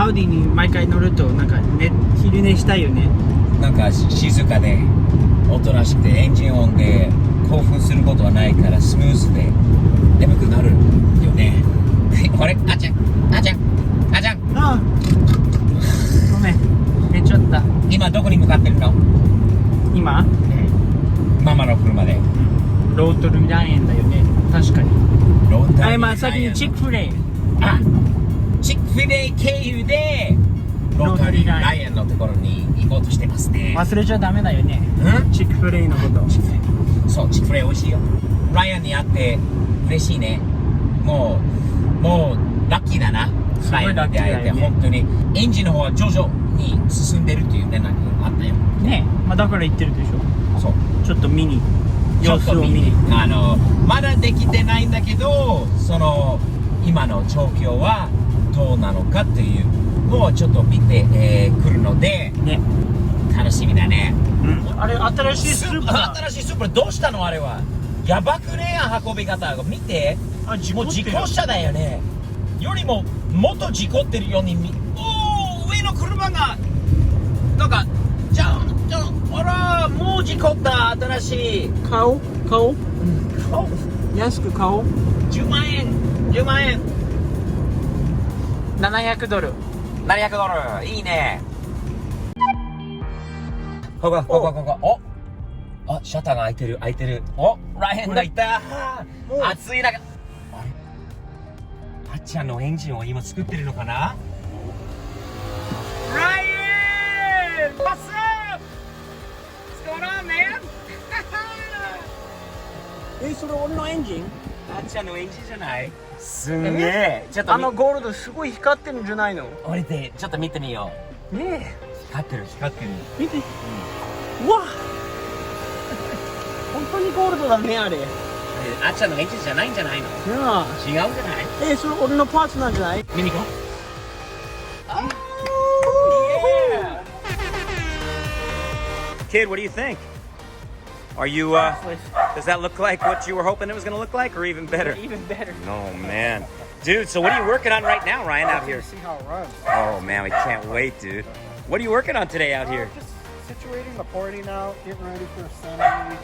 アウディに毎回乗るとなんか、ね、昼寝したいよね。なんか静かでおとなしくてエンジン音で興奮することはないからスムーズで眠くなるよね。あれ、あちゃんあちゃんあちゃん、ああごめん寝ちゃった。今どこに向かってるの？今、ママの車で。ロートルライエンだよね。確かに。ロータリー今先にチックフィレイ。あ、チックフィレイ経由でロータリーライエンのところに行こうとしてますね。忘れちゃダメだよね。チックフィレイのこと。そう、チックフィレイ美味しいよ。ライアンに会って嬉しいね。もうラッキーだな。ライアンに出会えて、本当にエンジンの方は徐々に進んでるっていう連絡があったよね。まあだから言ってるでしょ。そう、ちょっと見に様子を見に。まだできてないんだけど、その今の状況はどうなのかっていうのをちょっと見てくるので、ね、楽しみだね。あれ新しいスーパー。新しいスーパーどうしたのあれは。やばくね、運び方見て。もう事故車だよね。よりももっと事故ってるようにおー、上の車がなんかあら、もう事故った。新しい買おう安く買おう。10万円$700。$700。いいね。ここ。お、シャッターが開いてる。お、ライアンがいた。暑い中、あれ、あっちゃんのエンジンを今作ってるのかな。ライアン What's up? What's going on, man? それ俺のエンジン？あっちゃんのエンジンじゃない？すんげえ。ちょっとゴールドすごい光ってるんじゃないの？降りてちょっと見てみよう。ねえ、光ってる。見て、うわ本当にゴールドだねあれ。あっちゃんのエンジンじゃないんじゃないの？違うんじゃない？それ俺のパーツなんじゃない？見に行こう。Kid, what do you think? Are you, does that look like what you were hoping it was going to look like, or even better? Even better. Oh, man. Dude, so what are you working on right now, Ryan, out here? See how it runs. Oh, man, we can't wait, dude. What are you working on today out here? Just situating the porting out, getting ready for assembly.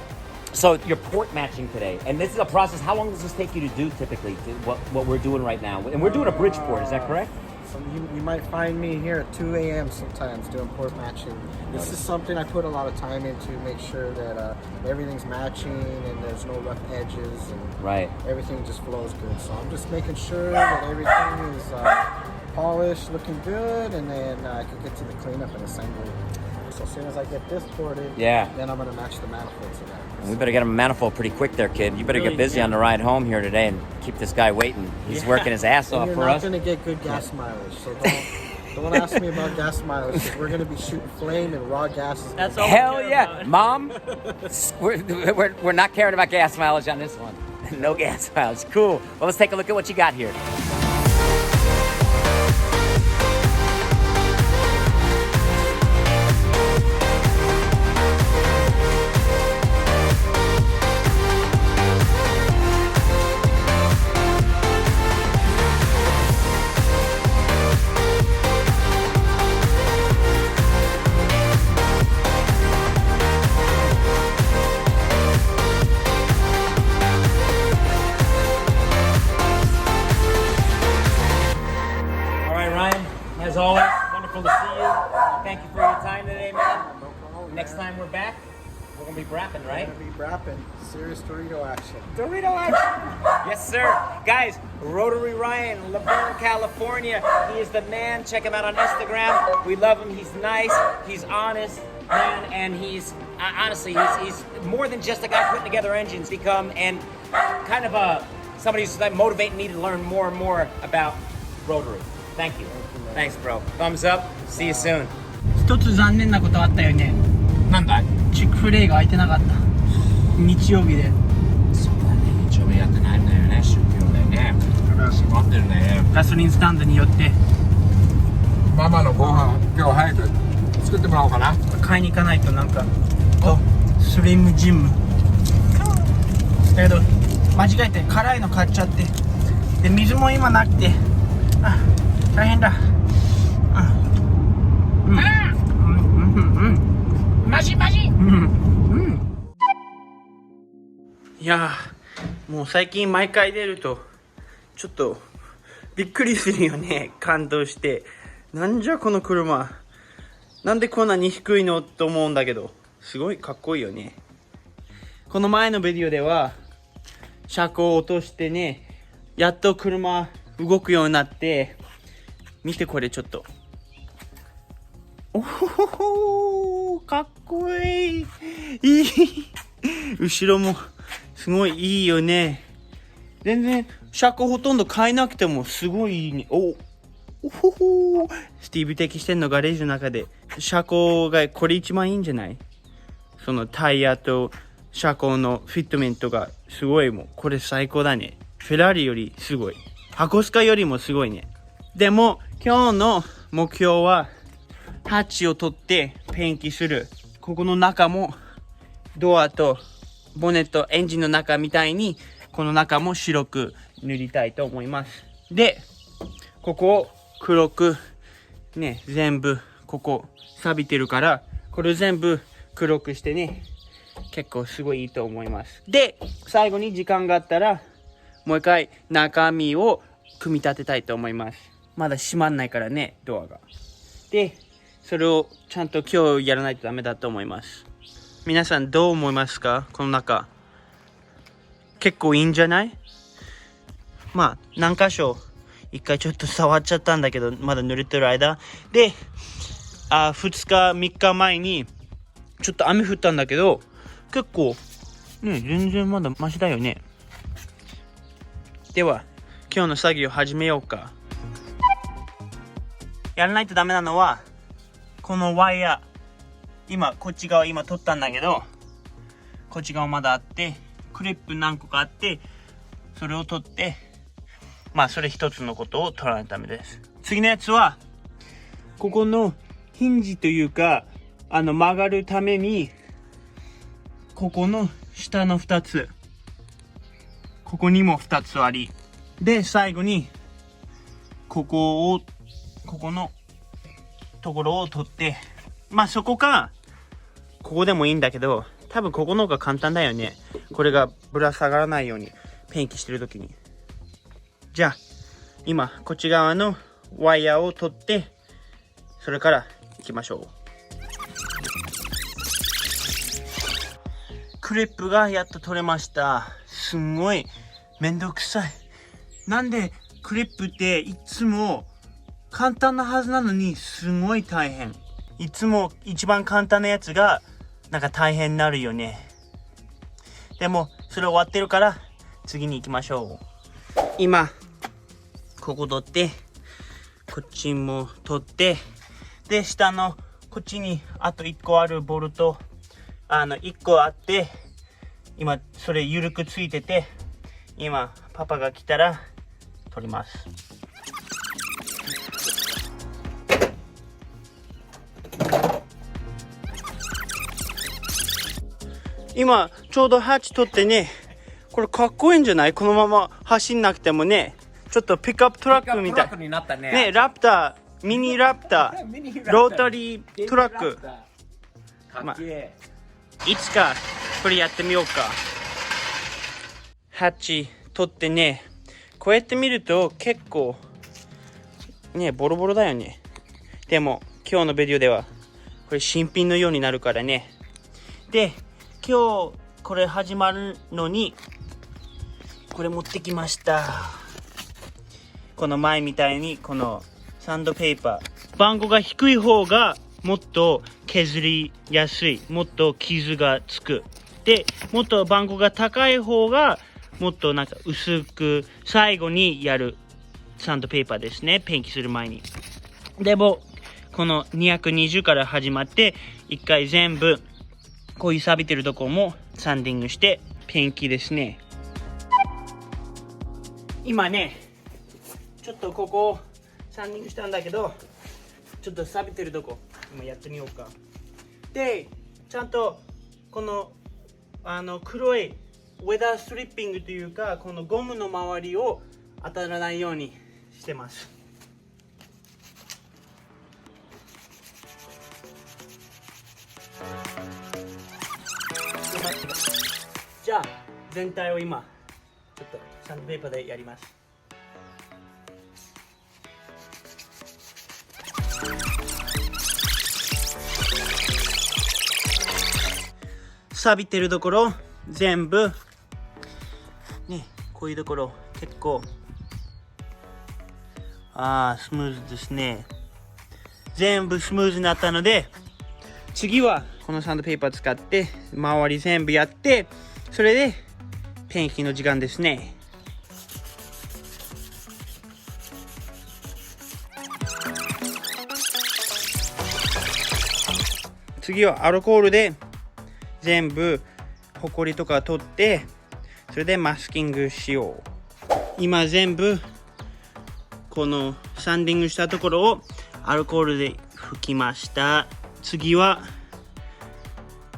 So you're port matching today, and this is a process. How long does this take you to do typically, what we're doing right now? And we're doing a bridge port, is that correct? So you might find me here at 2 a.m. sometimes doing port matching. This is something I put a lot of time into, make sure that everything's matching and there's no rough edges and everything just flows good. So I'm just making sure that everything is polished, looking good, and then I can get to the cleanup and assembly. So as soon as I get this ported, then I'm going to match the manifold to that. We better get him a manifold pretty quick there, kid. You better get busy on the ride home here today and keep this guy waiting. He's working his ass off for us. You're not going to get good gas mileage, so don't ask me about gas mileage, because we're going to be shooting flame and raw gases. That's all. Hell yeah, Mom. we're not caring about gas mileage on this one. No gas mileage. Cool. Well, let's take a look at what you got here. As always, wonderful to see you. Thank you for your time today, man. No problem. Next time we're back, we're going to be brapping, right? We're going to be brapping. Serious Dorito action. Dorito action! Yes, sir. Guys, Rotary Ryan, Laverne, California. He is the man. Check him out on Instagram. We love him. He's nice. He's honest, man. And he's, honestly, he's more than just a guy putting together engines. Become, and kind of somebody who's like motivating me to learn more and more about Rotary. Thank you. Thanks, bro. Thumbs up. See you soon. 一つ残念なことあったよね。なんだい？チックフィレイが開いてなかった。日曜日で。そうだね。日曜日やってないんだよね。出勤だよね。閉まってるね。ガソリンスタンドによってママのご飯今日早く作ってもらおうかな。買いに行かないとなんかスリムジム。だけど間違えて辛いの買っちゃって。で水も今なくて。大変だ。マジマジ。いやー、もう最近毎回出るとちょっとびっくりするよね。感動して、なんじゃこの車、なんでこんなに低いのと思うんだけど、すごいかっこいいよね。この前のビデオでは車高を落としてね、やっと車動くようになって、見てこれちょっと、おほほほ、かっこいい。いい後ろもすごいいいよね。全然車高ほとんど変えなくてもすごいいいね。おほほ、スティーブ的してんのガレージの中で車高がこれ一番いいんじゃない？そのタイヤと車高のフィットメントがすごい、もうこれ最高だね。フェラーリよりすごい、箱スカよりもすごいね。でも今日の目標はハッチを取ってペンキする。ここの中もドアとボネット、エンジンの中みたいにこの中も白く塗りたいと思います。で、ここを黒くね、全部ここ錆びてるから、これ全部黒くしてね、結構すごいいいと思います。で、最後に時間があったらもう一回中身を組み立てたいと思います。まだ閉まんないからね、ドアが。で、それをちゃんと今日やらないとダメだと思います。皆さんどう思いますか？この中結構いいんじゃない？まあ何箇所一回ちょっと触っちゃったんだけど、まだ濡れてる間で、2日3日前にちょっと雨降ったんだけど、結構ね、全然まだマシだよね。では今日の作業始めようか。やらないとダメなのはこのワイヤー。今こっち側今取ったんだけど、こっち側まだあって、クリップ何個かあって、それを取って、まあそれ一つのことを取らないとダメです。次のやつはここのヒンジというか、曲がるためにここの下の2つ、ここにも2つありで、最後にここのところを取って、まあそこかここでもいいんだけど、多分ここの方が簡単だよね。これがぶら下がらないようにペンキしてるときに。じゃあ今こっち側のワイヤーを取って、それから行きましょう。クリップがやっと取れました。すんごいめんどくさい。なんでクリップっていつも簡単なはずなのにすごい大変。いつも一番簡単なやつがなんか大変になるよね。でもそれ終わってるから次に行きましょう。今ここ取って、こっちも取って、で下のこっちにあと1個あるボルト、1個あって、今それ緩くついてて、今パパが来たら取ります。今ちょうどハッチ取ってね、これかっこいいんじゃない？このまま走んなくてもね、ちょっとピックアップトラックみたいになったね。ね、ラプター、ミニラプター、ロータリートラック。かっけえ。いつかこれやってみようか。ハッチ取ってね、こうやって見ると結構ね、ボロボロだよね。でも今日のビデオではこれ新品のようになるからね。で、今日これ始まるのにこれ持ってきました。この前みたいにこのサンドペーパー、番号が低い方がもっと削りやすい、もっと傷がつく。で、もっと番号が高い方がもっとなんか薄く最後にやるサンドペーパーですね、ペンキする前に。でもこの220から始まって、一回全部こういう錆びてるとこもサンディングしてペンキですね。今ねちょっとここをサンディングしたんだけど、ちょっと錆びてるとこ今やってみようか。で、ちゃんとこの黒いウェダーストリッピングというか、このゴムの周りを当たらないようにしてます。じゃあ全体を今ちょっとサンドペーパーでやります。錆びてるところ全部ね、こういうところ結構スムーズですね。全部スムーズになったので、次はこのサンドペーパー使って周り全部やって、それでペンキの時間ですね。次はアルコールで全部ホコリとか取って、それでマスキングしよう。今全部このサンディングしたところをアルコールで拭きました。次は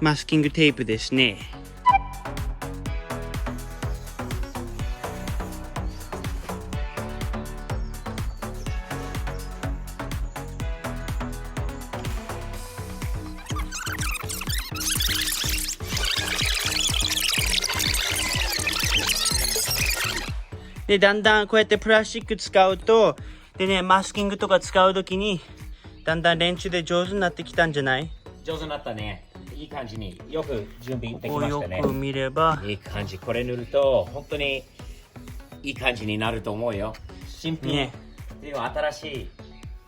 マスキングテープですね。で、だんだんこうやってプラスチック使うと、でね、マスキングとか使うときに、だんだん練習で上手になってきたんじゃない？上手になったね。いい感じによく準備できこうましたね。よく見ればいい感じ。これ塗ると本当にいい感じになると思うよ。新品、ね、でも新しい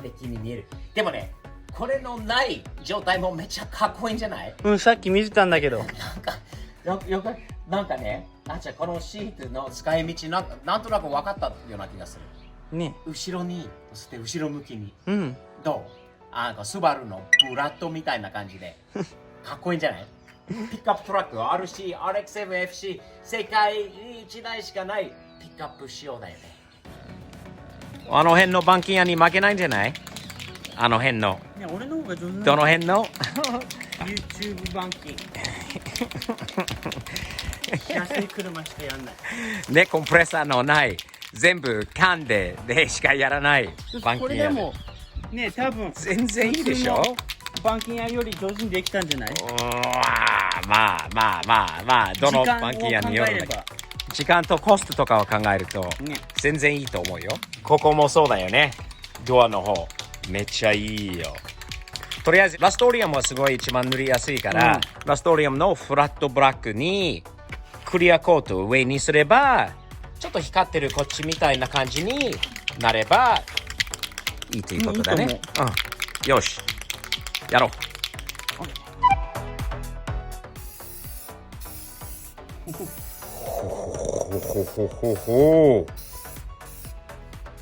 デッキに見える。でもね、これのない状態もめっちゃかっこいいんじゃない？うん、さっき見てたんだけど。なんかね、じゃあこのシートの使い道なんとなく分かったような気がする。ね。後ろに、そして後ろ向きに。うん。どう？なんかスバルのブラッドみたいな感じでかっこいいんじゃない？ピックアップトラック RC、RX7FC 世界に1台しかないピックアップ仕様だよね。あの辺の板金屋に負けないんじゃない？あの辺の。ね、俺の方が上手なの。どの辺のYouTube 板金。安い車しかやんない。ね、コンプレッサーのない全部缶でしかやらない板金屋。これでもね、多分全然いいでしょ？板金屋より上手にできたんじゃない？まあどの板金屋によるんだけど、時間とコストとかを考えると、ね、全然いいと思うよ。ここもそうだよね。ドアの方めっちゃいいよ。とりあえずラストリアムはすごい一番塗りやすいから、ラストリアムのフラットブラックにクリアコートを上にすれば、ちょっと光ってるこっちみたいな感じになればいいということだね。よし、やろう。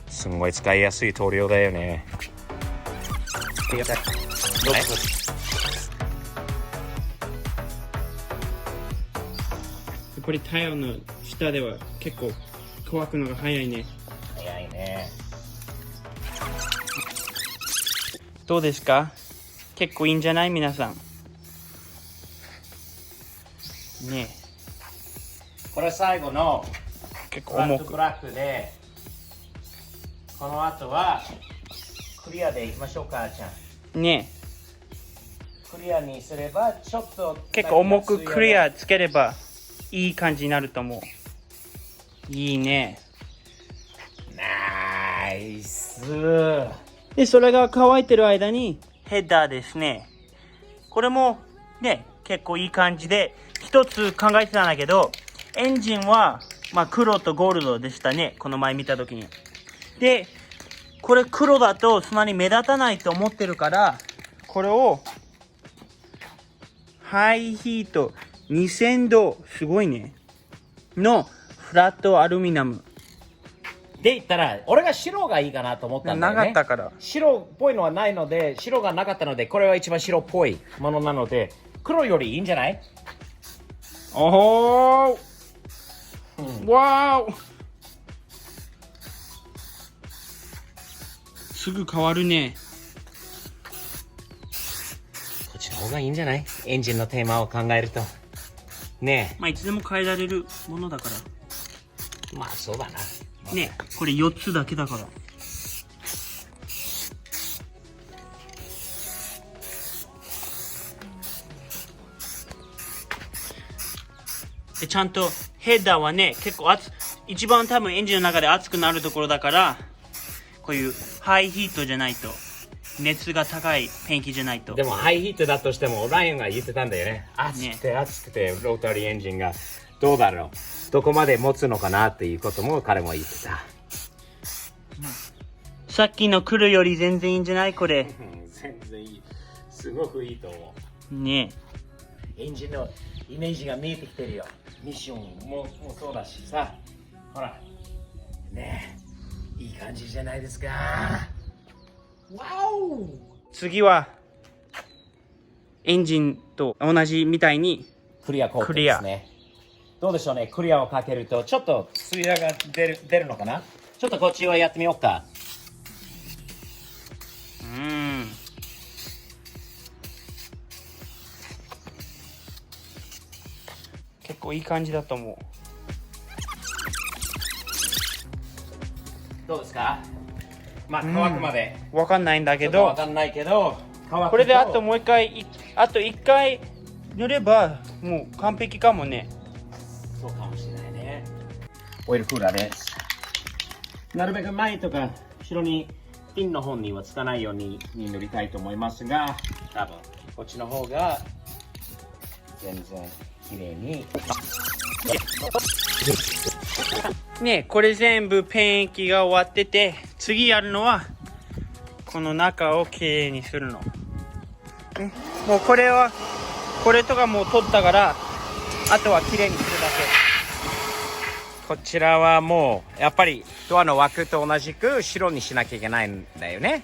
すんごい使いやすい塗料だよね。やっぱりタイヤの下では結構乾くのが早いね。早いね。どうですか？結構いいんじゃない？皆さんね。これ最後の結フラ構重くットブラックで、この後はクリアでいきましょうか。ちゃんね。クリアにすればちょっと結構重くクリアつければいい感じになると思う。いいね。ナイス。で、それが乾いてる間にヘッダーですね。これもね、結構いい感じで、一つ考えてたんだけど、エンジンは、黒とゴールドでしたね。この前見たときに。で、これ黒だとそんなに目立たないと思ってるから、これを、ハイヒート2000度、すごいね。のフラットアルミニウム。で言ったら、俺が白がいいかなと思ったんだよね。なかったから。白っぽいのはないので、白がなかったので、これは一番白っぽいものなので、黒よりいいんじゃない？おー、わーお、すぐ変わるね。こっちの方がいいんじゃない？エンジンのテーマを考えると。ねいつでも変えられるものだから。え。まあそうだな。ね、これ4つだけだから。でちゃんとヘッダーはね、結構一番多分エンジンの中で熱くなるところだから、こういうハイヒートじゃないと、熱が高いペンキじゃないと。でもハイヒートだとしてもライオンが言ってたんだよね。熱くて熱くてロータリーエンジンがどうだろう、どこまで持つのかなっていうことも彼も言ってた。さっきの来るより全然いいんじゃないこれ。全然いい。すごくいいと思う。ねエンジンのイメージが見えてきてるよ。ミッションもそうだしさ。ほら。ねえ。いい感じじゃないですか。わお！次はエンジンと同じみたいにクリアコートですね。どうでしょうね。クリアをかけるとちょっとツヤが出るのかな。ちょっとこっちはやってみようか。結構いい感じだと思う。どうですか？まあ乾くまで。わかんないんだけど、わかんないけど、乾くとこれであともう一回、あと一回塗ればもう完璧かもね。そうかもしれないね。オイルクーラーです。なるべく前とか後ろにピンの方にはつかないように塗りたいと思いますが、多分こっちの方が全然綺麗に。ね、これ全部ペンキが終わってて、次やるのはこの中をきれいにするの。ね、もうこれとかもう取ったから、あとはきれいにするだけ。こちらはもうやっぱりドアの枠と同じく白にしなきゃいけないんだよね。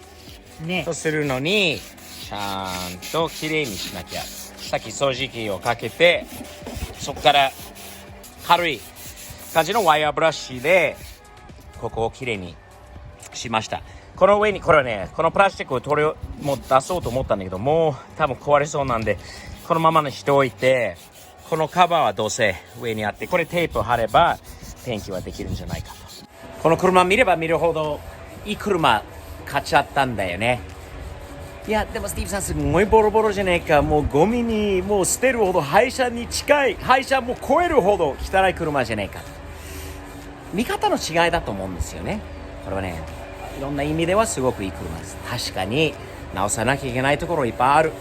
ねとするのにちゃんと綺麗にしなきゃ。さっき掃除機をかけて、そこから軽い感じのワイヤーブラシでここを綺麗にしました。この上にこれね、このプラスチックをもう出そうと思ったんだけど、もう多分壊れそうなんでこのままにしておいて、このカバーはどうせ上にあって、これテープ貼ればペンキはできるんじゃないかと。この車見れば見るほどいい車買っちゃったんだよね。いやでもスティーブさんすごいボロボロじゃねえか。もうゴミにもう捨てるほど、廃車に近い、廃車も超えるほど汚い車じゃねえか。見方の違いだと思うんですよね。これはね、いろんな意味ではすごくいい車です。確かに直さなきゃいけないところいっぱいある。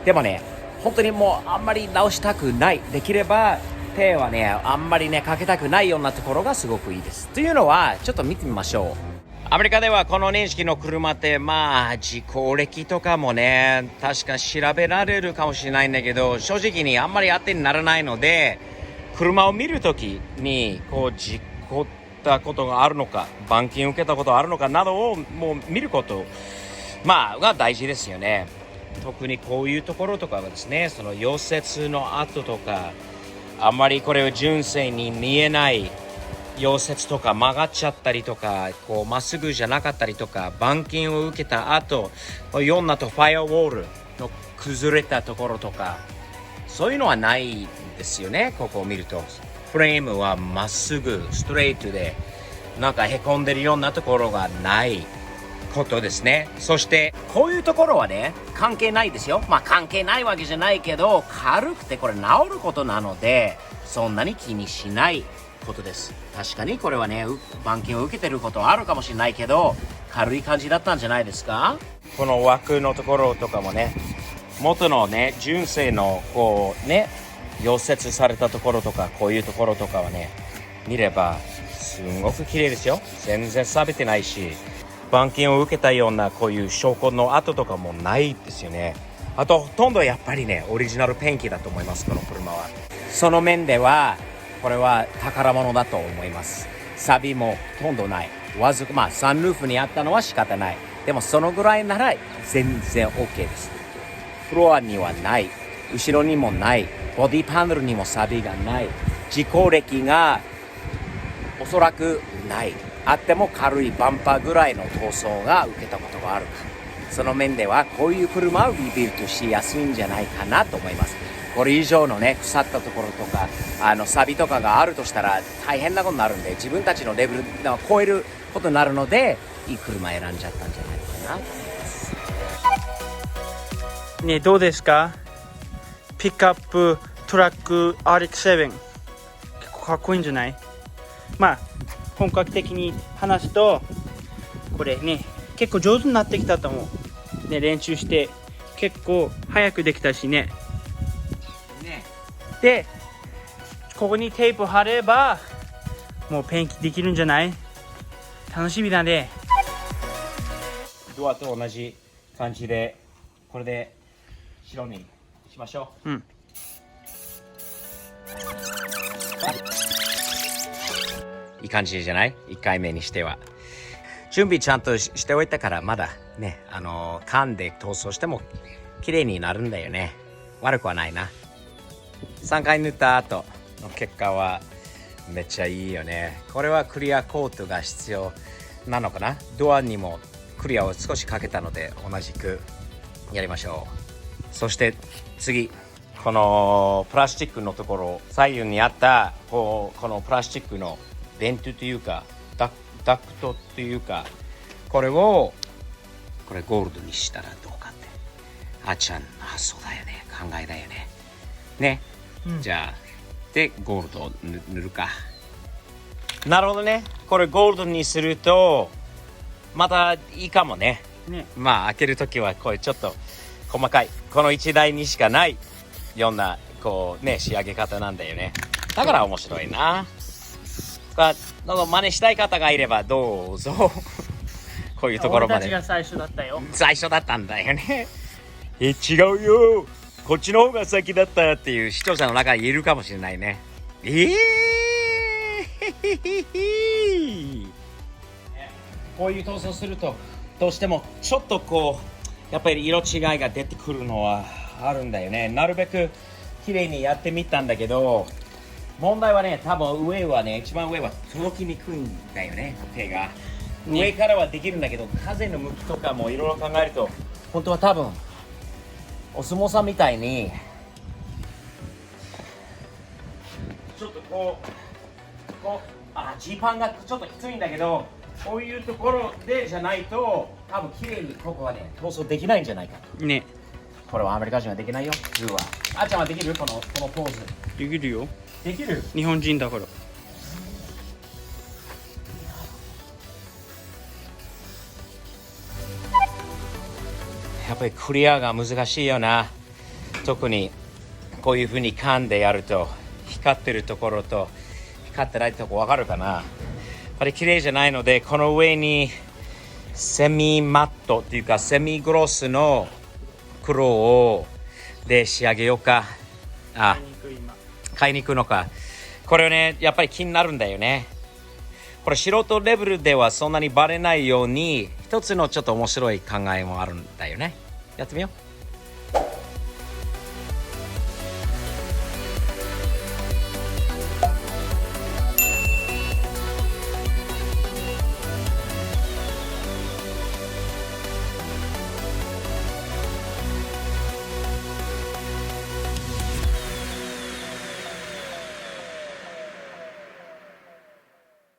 でもね、本当にもうあんまり直したくない。できれば手はね、あんまりねかけたくないようなところがすごくいいです。というのはちょっと見てみましょう。アメリカではこの年式の車ってまあ事故歴とかもね、確か調べられるかもしれないんだけど、正直にあんまり当てにならないので、車を見るときにこう事故ったことがあるのか、板金を受けたことがあるのかなどをもう見ることが大事ですよね。特にこういうところとかはですね、その溶接の跡とか、あんまりこれを純正に見えない溶接とか曲がっちゃったりとか、こうまっすぐじゃなかったりとか、板金を受けた後、4なとファイアウォールの崩れたところとか、そういうのはないんですよね。ここを見るとフレームはまっすぐストレートで、なんかへこんでるようなところがないことですね。そしてこういうところはね、関係ないですよ。関係ないわけじゃないけど、軽くてこれ治ることなので、そんなに気にしないことです。確かにこれはね、板金を受けてることはあるかもしれないけど、軽い感じだったんじゃないですか。この枠のところとかもね、元のね、純正のこうね、溶接されたところとか、こういうところとかはね、見ればすごく綺麗ですよ。全然錆びてないし、板金を受けたようなこういう証拠の跡とかもないですよね。あとほとんどやっぱりね、オリジナルペンキだと思います、この車は。その面ではこれは宝物だと思います。錆もほとんどない。わずかサンルーフにあったのは仕方ない。でもそのぐらいなら全然 OK です。フロアにはない、後ろにもない、ボディパネルにも錆がない、事故歴がおそらくない。あっても軽いバンパーぐらいの塗装が受けたことがある。その面ではこういう車をリビルドしやすいんじゃないかなと思います。これ以上のね、腐ったところとか錆とかがあるとしたら大変なことになるんで、自分たちのレベルを超えることになるので、いい車選んじゃったんじゃないかなと思いますね。どうですか？ピックアップトラック RX7 かっこいいんじゃない？まあ本格的に話すとこれね結構上手になってきたと思うね。練習して結構早くできたしね。でここにテープ貼ればもうペンキできるんじゃない？楽しみだね。ドアと同じ感じでこれで白にしましょう。いい感じじゃない？ 1 回目にしては準備ちゃんとしておいたからまだね缶で塗装しても綺麗になるんだよね。悪くはないな。3回塗った後の結果はめっちゃいいよね。これはクリアコートが必要なのかな。ドアにもクリアを少しかけたので同じくやりましょう。そして次このプラスチックのところ左右にあったこのプラスチックのベントというかダクトというかこれゴールドにしたらどうかってあっちゃんの発想だよね。考えだよね。ね、じゃあでゴールドを塗るか。なるほどね。これゴールドにするとまたいいかもね。まあ開けるときはこれちょっと細かいこの1台にしかないような仕上げ方なんだよね。だから面白いな。なんか真似したい方がいればどうぞこういうところまで。俺たちが最初だったよ。最初だったんだよね。違うよこっちの方が先だったっていう視聴者の中にいるかもしれないね。こういう塗装するとどうしてもちょっとやっぱり色違いが出てくるのはあるんだよね。なるべく綺麗にやってみたんだけど問題はね多分一番上は届きにくいんだよね。手が上からはできるんだけど風の向きとかもいろいろ考えると本当は多分お相撲さんみたいにちょっとジーパンがちょっときついんだけどこういうところでじゃないと多分綺麗にここはね塗装できないんじゃないかと。ね。これはアメリカ人はできないよ普通は。あっちゃんはできる？このポーズできるよ。できる？日本人だから。やっぱりクリアが難しいよな。特にこういう風に缶でやると光ってるところと光ってないところ分かるかな。やっぱり綺麗じゃないのでこの上にセミマットっていうかセミグロスの黒をで仕上げようか。買いに行くのか。これねやっぱり気になるんだよね。これ素人レベルではそんなにバレないように一つのちょっと面白い考えもあるんだよね。やってみよう。